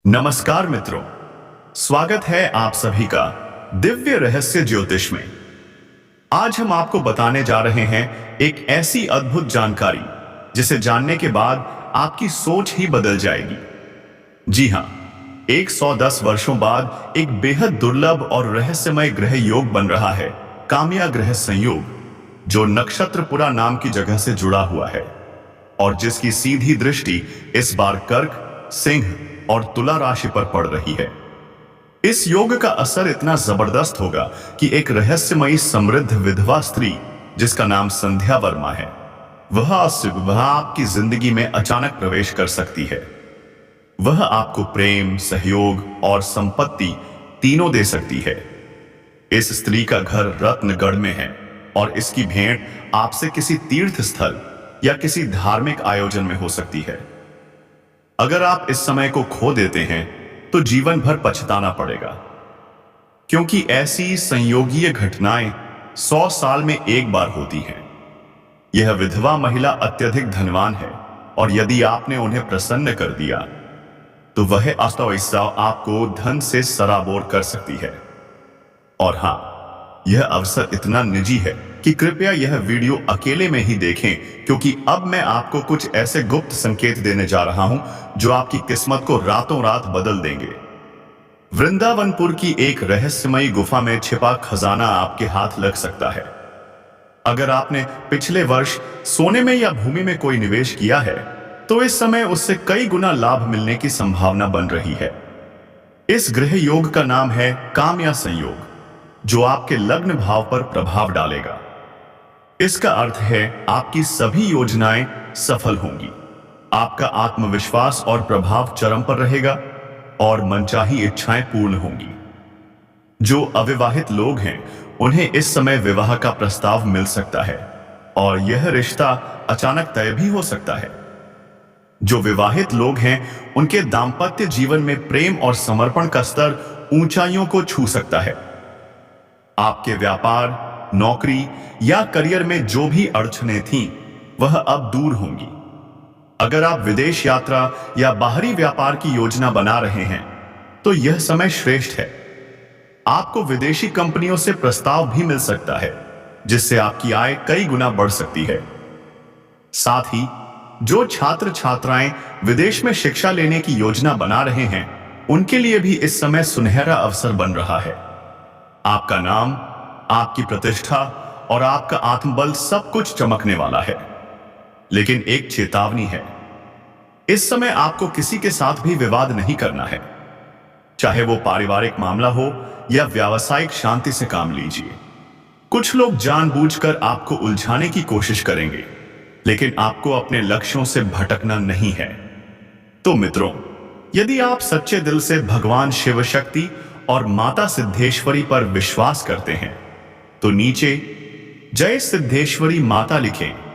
नमस्कार मित्रों, स्वागत है आप सभी का दिव्य रहस्य ज्योतिष में। आज हम आपको बताने जा रहे हैं एक ऐसी अद्भुत जानकारी जिसे जानने के बाद आपकी सोच ही बदल जाएगी। जी हां, 110 वर्षों बाद एक बेहद दुर्लभ और रहस्यमय ग्रह योग बन रहा है, काम्या ग्रह संयोग, जो नक्षत्रपुरा नाम की जगह से जुड़ा हुआ है और जिसकी सीधी दृष्टि इस बार कर्क, सिंह और तुला राशि पर पड़ रही है। इस योग का असर इतना जबरदस्त होगा कि एक रहस्यमयी समृद्ध विधवा स्त्री जिसका नाम संध्या वर्मा है, वह आपकी जिंदगी में अचानक प्रवेश कर सकती है। वह आपको प्रेम, सहयोग और संपत्ति तीनों दे सकती है। इस स्त्री का घर रत्नगढ़ में है और इसकी भेंट आपसे किसी तीर्थ स्थल या किसी धार्मिक आयोजन में हो सकती है। अगर आप इस समय को खो देते हैं तो जीवन भर पछताना पड़ेगा, क्योंकि ऐसी संयोगीय घटनाएं 100 साल में एक बार होती हैं। यह विधवा महिला अत्यधिक धनवान है और यदि आपने उन्हें प्रसन्न कर दिया तो वह अस्तव्यस्त आपको धन से सराबोर कर सकती है। और हां, यह अवसर इतना निजी है कि कृपया यह वीडियो अकेले में ही देखें, क्योंकि अब मैं आपको कुछ ऐसे गुप्त संकेत देने जा रहा हूं जो आपकी किस्मत को रातों रात बदल देंगे। वृंदावनपुर की एक रहस्यमयी गुफा में छिपा खजाना आपके हाथ लग सकता है। अगर आपने पिछले वर्ष सोने में या भूमि में कोई निवेश किया है तो इस समय उससे कई गुना लाभ मिलने की संभावना बन रही है। इस ग्रह योग का नाम है काम्या संयोग, जो आपके लग्न भाव पर प्रभाव डालेगा। इसका अर्थ है आपकी सभी योजनाएं सफल होंगी, आपका आत्मविश्वास और प्रभाव चरम पर रहेगा और मनचाही इच्छाएं पूर्ण होंगी। जो अविवाहित लोग हैं उन्हें इस समय विवाह का प्रस्ताव मिल सकता है और यह रिश्ता अचानक तय भी हो सकता है। जो विवाहित लोग हैं उनके दाम्पत्य जीवन में प्रेम और समर्पण का स्तर ऊंचाइयों को छू सकता है। आपके व्यापार, नौकरी या करियर में जो भी अड़चनें थीं, वह अब दूर होंगी। अगर आप विदेश यात्रा या बाहरी व्यापार की योजना बना रहे हैं तो यह समय श्रेष्ठ है। आपको विदेशी कंपनियों से प्रस्ताव भी मिल सकता है, जिससे आपकी आय कई गुना बढ़ सकती है। साथ ही जो छात्र छात्राएं विदेश में शिक्षा लेने की योजना बना रहे हैं, उनके लिए भी इस समय सुनहरा अवसर बन रहा है। आपका नाम, आपकी प्रतिष्ठा और आपका आत्मबल सब कुछ चमकने वाला है। लेकिन एक चेतावनी है, इस समय आपको किसी के साथ भी विवाद नहीं करना है। चाहे वो पारिवारिक मामला हो या व्यावसायिक, शांति से काम लीजिए। कुछ लोग जानबूझकर आपको उलझाने की कोशिश करेंगे, लेकिन आपको अपने लक्ष्यों से भटकना नहीं है। तो मित्रों, यदि आप सच्चे दिल से भगवान शिव शक्ति और माता सिद्धेश्वरी पर विश्वास करते हैं तो नीचे जय सिद्धेश्वरी माता लिखें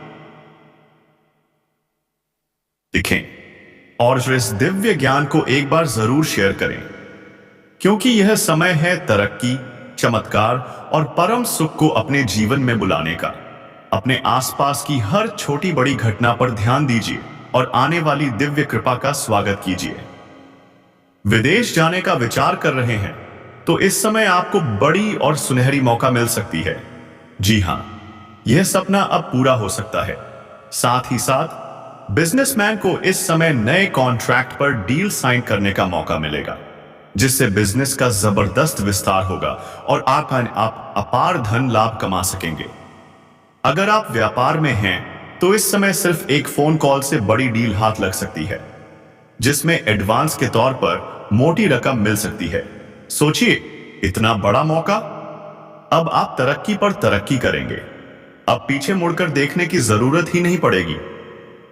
और इस दिव्य ज्ञान को एक बार जरूर शेयर करें, क्योंकि यह समय है तरक्की, चमत्कार और परम सुख को अपने जीवन में बुलाने का। अपने आसपास की हर छोटी बड़ी घटना पर ध्यान दीजिए और आने वाली दिव्य कृपा का स्वागत कीजिए। विदेश जाने का विचार कर रहे हैं तो इस समय आपको बड़ी और सुनहरी मौका मिल सकती है। जी हां, यह सपना अब पूरा हो सकता है। साथ ही साथ बिजनेसमैन को इस समय नए कॉन्ट्रैक्ट पर डील साइन करने का मौका मिलेगा, जिससे बिजनेस का जबरदस्त विस्तार होगा और आप अपार धन लाभ कमा सकेंगे। अगर आप व्यापार में हैं तो इस समय सिर्फ एक फोन कॉल से बड़ी डील हाथ लग सकती है, जिसमें एडवांस के तौर पर मोटी रकम मिल सकती है। सोचिए, इतना बड़ा मौका। अब आप तरक्की पर तरक्की करेंगे। अब पीछे मुड़कर देखने की जरूरत ही नहीं पड़ेगी।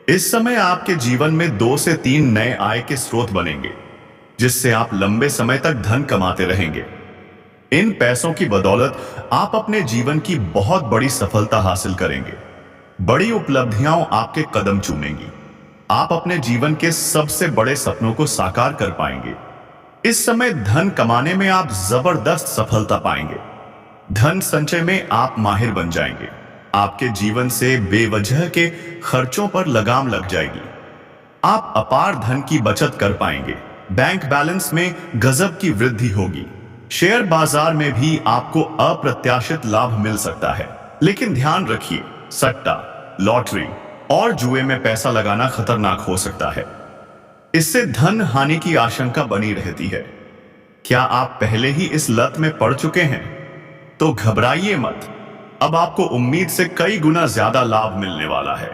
इस समय आपके जीवन में 2 से 3 नए आय के स्रोत बनेंगे, जिससे आप लंबे समय तक धन कमाते रहेंगे। इन पैसों की बदौलत आप अपने जीवन की बहुत बड़ी सफलता हासिल करेंगे। बड़ी उपलब्धियां आपके कदम चूमेंगी। आप अपने जीवन के सबसे बड़े सपनों को साकार कर पाएंगे। इस समय धन कमाने में आप जबरदस्त सफलता पाएंगे। धन संचय में आप माहिर बन जाएंगे। आपके जीवन से बेवजह के खर्चों पर लगाम लग जाएगी। आप अपार धन की बचत कर पाएंगे, बैंक बैलेंस में गजब की वृद्धि होगी। शेयर बाजार में भी आपको अप्रत्याशित लाभ मिल सकता है, लेकिन ध्यान रखिए, सट्टा, लॉटरी और जुए में पैसा लगाना खतरनाक हो सकता है। इससे धन हानि की आशंका बनी रहती है। क्या आप पहले ही इस लत में पड़ चुके हैं? तो घबराइए मत, अब आपको उम्मीद से कई गुना ज्यादा लाभ मिलने वाला है।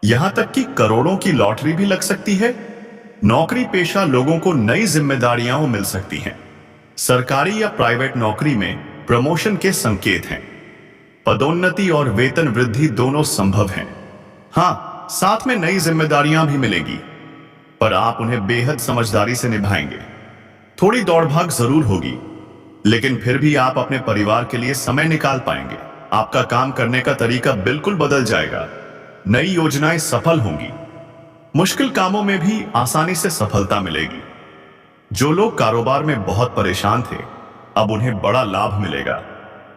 यहां तक कि करोड़ों की लॉटरी भी लग सकती है। नौकरी पेशा लोगों को नई जिम्मेदारियां मिल सकती हैं। सरकारी या प्राइवेट नौकरी में प्रमोशन के संकेत हैं। पदोन्नति और वेतन वृद्धि दोनों संभव हैं। हाँ, साथ में नई जिम्मेदारियां भी मिलेंगी, पर आप उन्हें बेहद समझदारी से निभाएंगे। थोड़ी दौड़भाग जरूर होगी, लेकिन फिर भी आप अपने परिवार के लिए समय निकाल पाएंगे। आपका काम करने का तरीका बिल्कुल बदल जाएगा। नई योजनाएं सफल होंगी। मुश्किल कामों में भी आसानी से सफलता मिलेगी। जो लोग कारोबार में बहुत परेशान थे, अब उन्हें बड़ा लाभ मिलेगा।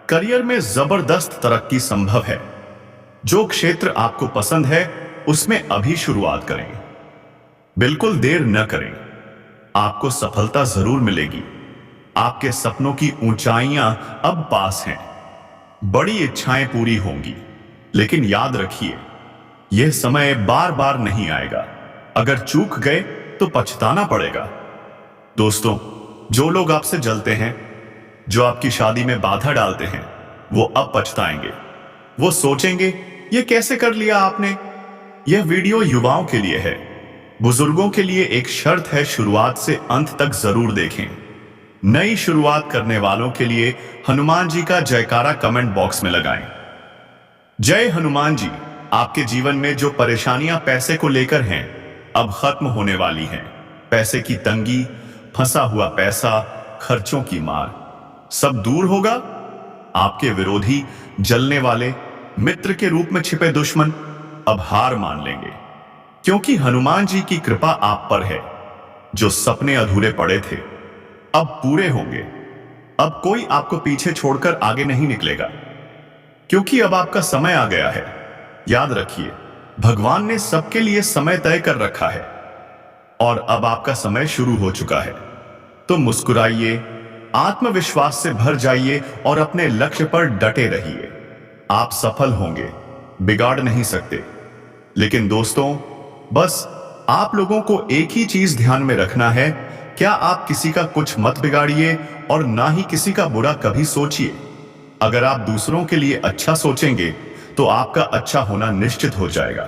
करियर में जबरदस्त तरक्की संभव है। जो क्षेत्र आपको पसंद है, उसमें अभी शुरुआत करें। बिल्कुल देर न करें, आपको सफलता जरूर मिलेगी। आपके सपनों की ऊंचाइयां अब पास हैं। बड़ी इच्छाएं पूरी होंगी, लेकिन याद रखिए, यह समय बार बार नहीं आएगा। अगर चूक गए तो पछताना पड़ेगा। दोस्तों, जो लोग आपसे जलते हैं, जो आपकी शादी में बाधा डालते हैं, वो अब पछताएंगे। वो सोचेंगे, ये कैसे कर लिया आपने। यह वीडियो युवाओं के लिए है। बुजुर्गों के लिए एक शर्त है, शुरुआत से अंत तक जरूर देखें। नई शुरुआत करने वालों के लिए हनुमान जी का जयकारा कमेंट बॉक्स में लगाएं। जय हनुमान जी। आपके जीवन में जो परेशानियां पैसे को लेकर हैं, अब खत्म होने वाली हैं। पैसे की तंगी, फंसा हुआ पैसा, खर्चों की मार, सब दूर होगा। आपके विरोधी, जलने वाले, मित्र के रूप में छिपे दुश्मन अब हार मान लेंगे, क्योंकि हनुमान जी की कृपा आप पर है। जो सपने अधूरे पड़े थे, अब पूरे होंगे। अब कोई आपको पीछे छोड़कर आगे नहीं निकलेगा, क्योंकि अब आपका समय आ गया है। याद रखिए, भगवान ने सबके लिए समय तय कर रखा है और अब आपका समय शुरू हो चुका है। तो मुस्कुराइए, आत्मविश्वास से भर जाइए और अपने लक्ष्य पर डटे रहिए। आप सफल होंगे, बिगाड़ नहीं सकते। लेकिन दोस्तों, बस आप लोगों को एक ही चीज ध्यान में रखना है, क्या आप किसी का कुछ मत बिगाड़िए और ना ही किसी का बुरा कभी सोचिए। अगर आप दूसरों के लिए अच्छा सोचेंगे तो आपका अच्छा होना निश्चित हो जाएगा।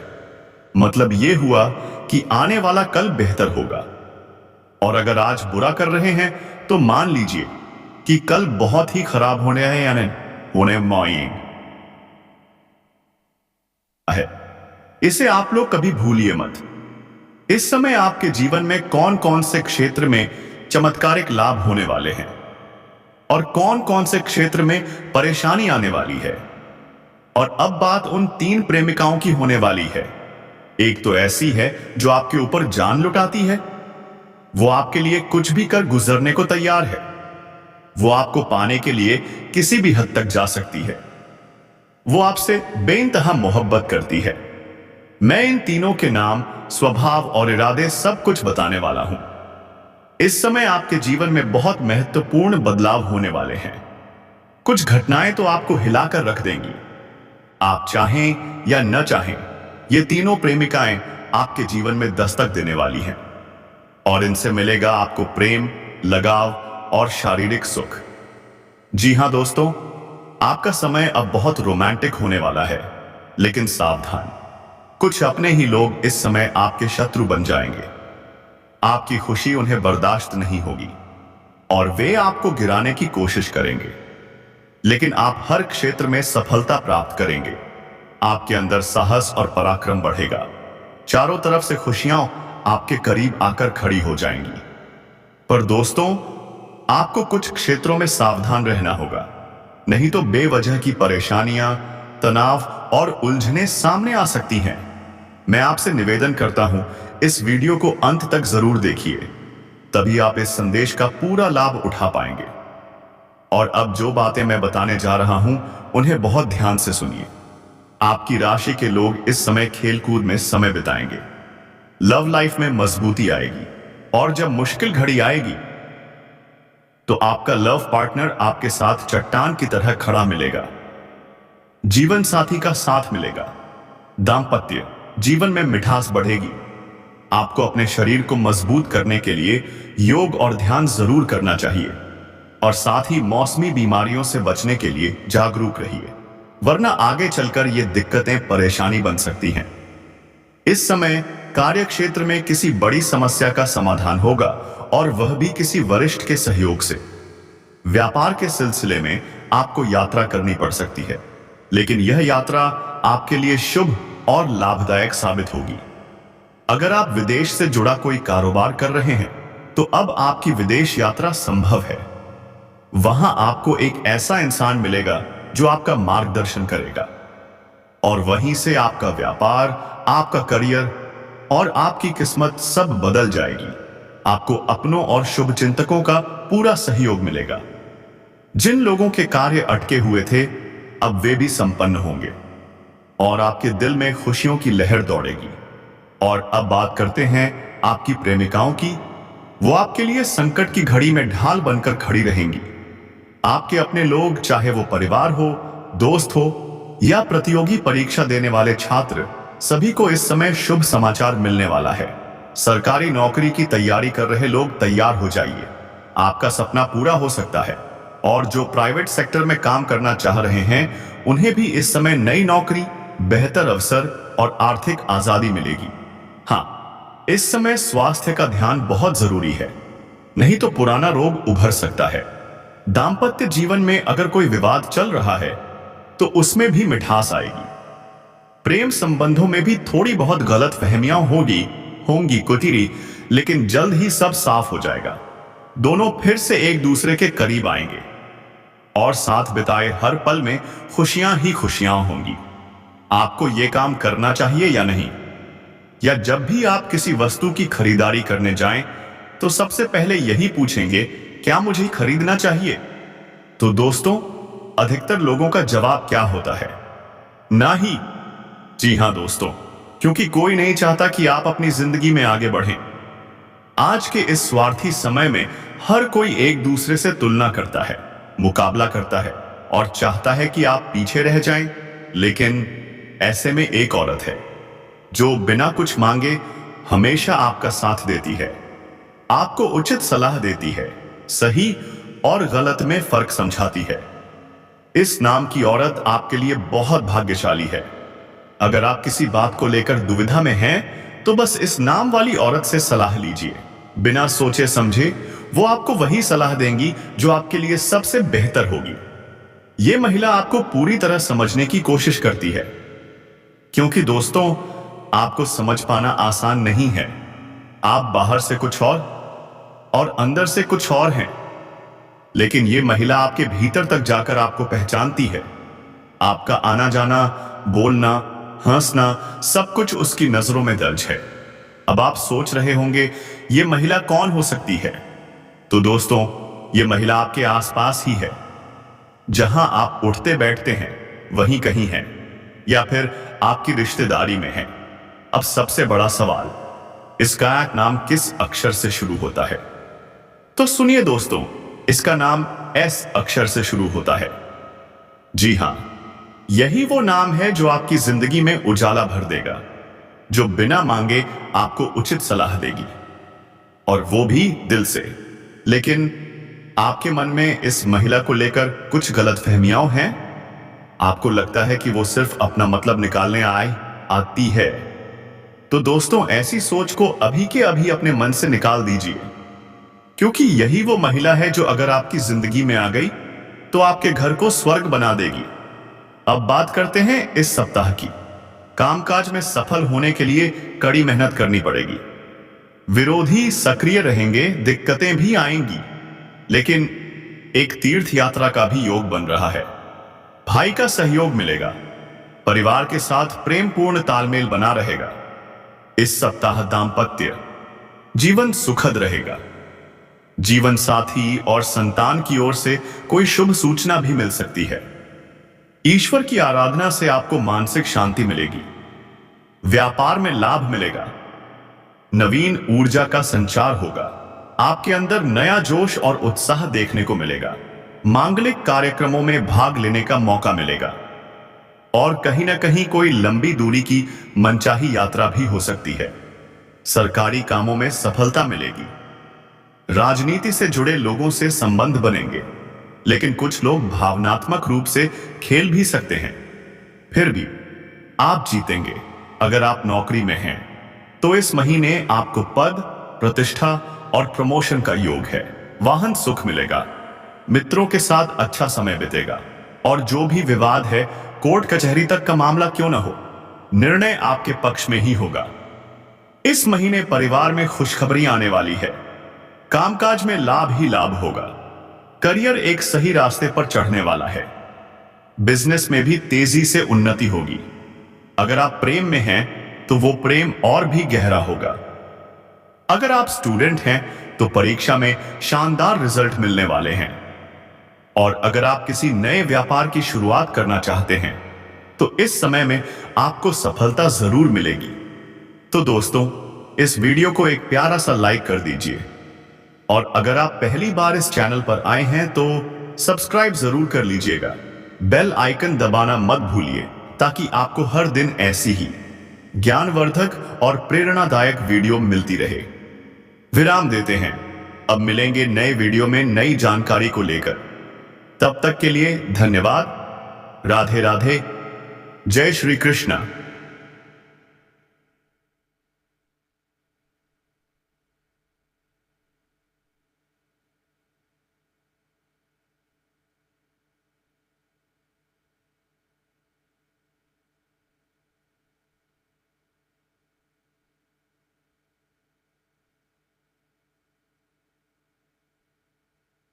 मतलब यह हुआ कि आने वाला कल बेहतर होगा। और अगर आज बुरा कर रहे हैं तो मान लीजिए कि कल बहुत ही खराब होने हैं, यानी होने है। इसे आप लोग कभी भूलिए मत। इस समय आपके जीवन में कौन कौन से क्षेत्र में चमत्कारिक लाभ होने वाले हैं और कौन कौन से क्षेत्र में परेशानी आने वाली है। और अब बात उन 3 प्रेमिकाओं की होने वाली है। एक तो ऐसी है जो आपके ऊपर जान लुटाती है। वो आपके लिए कुछ भी कर गुजरने को तैयार है। वो आपको पाने के लिए किसी भी हद तक जा सकती है। वो आपसे बेइंतहा मोहब्बत करती है। मैं इन तीनों के नाम, स्वभाव और इरादे सब कुछ बताने वाला हूं। इस समय आपके जीवन में बहुत महत्वपूर्ण बदलाव होने वाले हैं। कुछ घटनाएं तो आपको हिलाकर रख देंगी। आप चाहें या न चाहें, ये तीनों प्रेमिकाएं आपके जीवन में दस्तक देने वाली हैं और इनसे मिलेगा आपको प्रेम, लगाव और शारीरिक सुख। जी हां दोस्तों, आपका समय अब बहुत रोमांटिक होने वाला है, लेकिन सावधान, कुछ अपने ही लोग इस समय आपके शत्रु बन जाएंगे। आपकी खुशी उन्हें बर्दाश्त नहीं होगी और वे आपको गिराने की कोशिश करेंगे, लेकिन आप हर क्षेत्र में सफलता प्राप्त करेंगे। आपके अंदर साहस और पराक्रम बढ़ेगा। चारों तरफ से खुशियां आपके करीब आकर खड़ी हो जाएंगी। पर दोस्तों, आपको कुछ क्षेत्रों में सावधान रहना होगा, नहीं तो बेवजह की परेशानियां, तनाव और उलझनें सामने आ सकती हैं। मैं आपसे निवेदन करता हूं, इस वीडियो को अंत तक जरूर देखिए, तभी आप इस संदेश का पूरा लाभ उठा पाएंगे। और अब जो बातें मैं बताने जा रहा हूं, उन्हें बहुत ध्यान से सुनिए। आपकी राशि के लोग इस समय खेलकूद में समय बिताएंगे। लव लाइफ में मजबूती आएगी। और जब मुश्किल घड़ी आएगी तो आपका लव पार्टनर आपके साथ चट्टान की तरह खड़ा मिलेगा। जीवन साथी का साथ मिलेगा। दाम्पत्य जीवन में मिठास बढ़ेगी। आपको अपने शरीर को मजबूत करने के लिए योग और ध्यान जरूर करना चाहिए और साथ ही मौसमी बीमारियों से बचने के लिए जागरूक रहिए, वरना आगे चलकर ये दिक्कतें परेशानी बन सकती हैं। इस समय कार्य क्षेत्र में किसी बड़ी समस्या का समाधान होगा और वह भी किसी वरिष्ठ के सहयोग से। व्यापार के सिलसिले में आपको यात्रा करनी पड़ सकती है, लेकिन यह यात्रा आपके लिए शुभ और लाभदायक साबित होगी। अगर आप विदेश से जुड़ा कोई कारोबार कर रहे हैं तो अब आपकी विदेश यात्रा संभव है। वहां आपको एक ऐसा इंसान मिलेगा जो आपका मार्गदर्शन करेगा और वहीं से आपका व्यापार, आपका करियर और आपकी किस्मत सब बदल जाएगी। आपको अपनों और शुभ चिंतकों का पूरा सहयोग मिलेगा। जिन लोगों के कार्य अटके हुए थे अब वे भी संपन्न होंगे और आपके दिल में खुशियों की लहर दौड़ेगी। और अब बात करते हैं आपकी प्रेमिकाओं की। वो आपके लिए संकट की घड़ी में ढाल बनकर खड़ी रहेंगी। आपके अपने लोग, चाहे वो परिवार हो, दोस्त हो या प्रतियोगी परीक्षा देने वाले छात्र, सभी को इस समय शुभ समाचार मिलने वाला है। सरकारी नौकरी की तैयारी कर रहे लोग तैयार हो जाइए, आपका सपना पूरा हो सकता है। और जो प्राइवेट सेक्टर में काम करना चाह रहे हैं उन्हें भी इस समय नई नौकरी, बेहतर अवसर और आर्थिक आजादी मिलेगी। हाँ, इस समय स्वास्थ्य का ध्यान बहुत जरूरी है, नहीं तो पुराना रोग उभर सकता है। दाम्पत्य जीवन में अगर कोई विवाद चल रहा है तो उसमें भी मिठास आएगी। प्रेम संबंधों में भी थोड़ी बहुत गलत फहमियां होंगी कुटिरी, लेकिन जल्द ही सब साफ हो जाएगा। दोनों फिर से एक दूसरे के करीब आएंगे और साथ बिताए हर पल में खुशियां ही खुशियां होंगी। आपको यह काम करना चाहिए या नहीं? या जब भी आप किसी वस्तु की खरीदारी करने जाएं तो सबसे पहले यही पूछेंगे, क्या मुझे खरीदना चाहिए? तो दोस्तों, अधिकतर लोगों का जवाब क्या होता है? ना ही। जी हां दोस्तों, क्योंकि कोई नहीं चाहता कि आप अपनी जिंदगी में आगे बढ़ें। आज के इस स्वार्थी समय में हर कोई एक दूसरे से तुलना करता है, मुकाबला करता है और चाहता है कि आप पीछे रह जाएं। लेकिन ऐसे में एक औरत है जो बिना कुछ मांगे हमेशा आपका साथ देती है, आपको उचित सलाह देती है, सही और गलत में फर्क समझाती है। इस नाम की औरत आपके लिए बहुत भाग्यशाली है। अगर आप किसी बात को लेकर दुविधा में हैं तो बस इस नाम वाली औरत से सलाह लीजिए। बिना सोचे समझे वो आपको वही सलाह देंगी जो आपके लिए सबसे बेहतर होगी। ये महिला आपको पूरी तरह समझने की कोशिश करती है, क्योंकि दोस्तों, आपको समझ पाना आसान नहीं है। आप बाहर से कुछ और अंदर से कुछ और हैं, लेकिन ये महिला आपके भीतर तक जाकर आपको पहचानती है। आपका आना जाना, बोलना, हंसना, सब कुछ उसकी नजरों में दर्ज है। अब आप सोच रहे होंगे ये महिला कौन हो सकती है? तो दोस्तों, ये महिला आपके आसपास ही है। जहां आप उठते बैठते हैं वहीं कहीं है, या फिर आपकी रिश्तेदारी में है। अब सबसे बड़ा सवाल, इसका नाम किस अक्षर से शुरू होता है? तो सुनिए दोस्तों, इसका नाम एस अक्षर से शुरू होता है। जी हां, यही वो नाम है जो आपकी जिंदगी में उजाला भर देगा, जो बिना मांगे आपको उचित सलाह देगी, और वो भी दिल से। लेकिन आपके मन में इस महिला को लेकर कुछ गलतफहमियां हैं। आपको लगता है कि वो सिर्फ अपना मतलब निकालने आती है। तो दोस्तों, ऐसी सोच को अभी के अभी अपने मन से निकाल दीजिए, क्योंकि यही वो महिला है जो अगर आपकी जिंदगी में आ गई तो आपके घर को स्वर्ग बना देगी। अब बात करते हैं इस सप्ताह की। कामकाज में सफल होने के लिए कड़ी मेहनत करनी पड़ेगी। विरोधी सक्रिय रहेंगे, दिक्कतें भी आएंगी, लेकिन एक तीर्थ यात्रा का भी योग बन रहा है। भाई का सहयोग मिलेगा। परिवार के साथ प्रेमपूर्ण तालमेल बना रहेगा। इस सप्ताह दाम्पत्य जीवन सुखद रहेगा। जीवन साथी और संतान की ओर से कोई शुभ सूचना भी मिल सकती है। ईश्वर की आराधना से आपको मानसिक शांति मिलेगी। व्यापार में लाभ मिलेगा। नवीन ऊर्जा का संचार होगा। आपके अंदर नया जोश और उत्साह देखने को मिलेगा। मांगलिक कार्यक्रमों में भाग लेने का मौका मिलेगा और कहीं ना कहीं कोई लंबी दूरी की मनचाही यात्रा भी हो सकती है। सरकारी कामों में सफलता मिलेगी। राजनीति से जुड़े लोगों से संबंध बनेंगे, लेकिन कुछ लोग भावनात्मक रूप से खेल भी सकते हैं। फिर भी आप जीतेंगे। अगर आप नौकरी में हैं तो इस महीने आपको पद, प्रतिष्ठा और प्रमोशन का योग है। वाहन सुख मिलेगा। मित्रों के साथ अच्छा समय बीतेगा और जो भी विवाद है, कोर्ट कचहरी तक का मामला क्यों न हो, निर्णय आपके पक्ष में ही होगा। इस महीने परिवार में खुशखबरी आने वाली है। कामकाज में लाभ ही लाभ होगा। करियर एक सही रास्ते पर चढ़ने वाला है। बिजनेस में भी तेजी से उन्नति होगी। अगर आप प्रेम में हैं तो वो प्रेम और भी गहरा होगा। अगर आप स्टूडेंट हैं तो परीक्षा में शानदार रिजल्ट मिलने वाले हैं। और अगर आप किसी नए व्यापार की शुरुआत करना चाहते हैं तो इस समय में आपको सफलता जरूर मिलेगी। तो दोस्तों, इस वीडियो को एक प्यारा सा लाइक कर दीजिए और अगर आप पहली बार इस चैनल पर आए हैं तो सब्सक्राइब जरूर कर लीजिएगा। बेल आइकन दबाना मत भूलिए ताकि आपको हर दिन ऐसी ही ज्ञानवर्धक और प्रेरणादायक वीडियो मिलती रहे। विराम देते हैं। अब मिलेंगे नए वीडियो में नई जानकारी को लेकर। तब तक के लिए धन्यवाद। राधे राधे। जय श्री कृष्ण।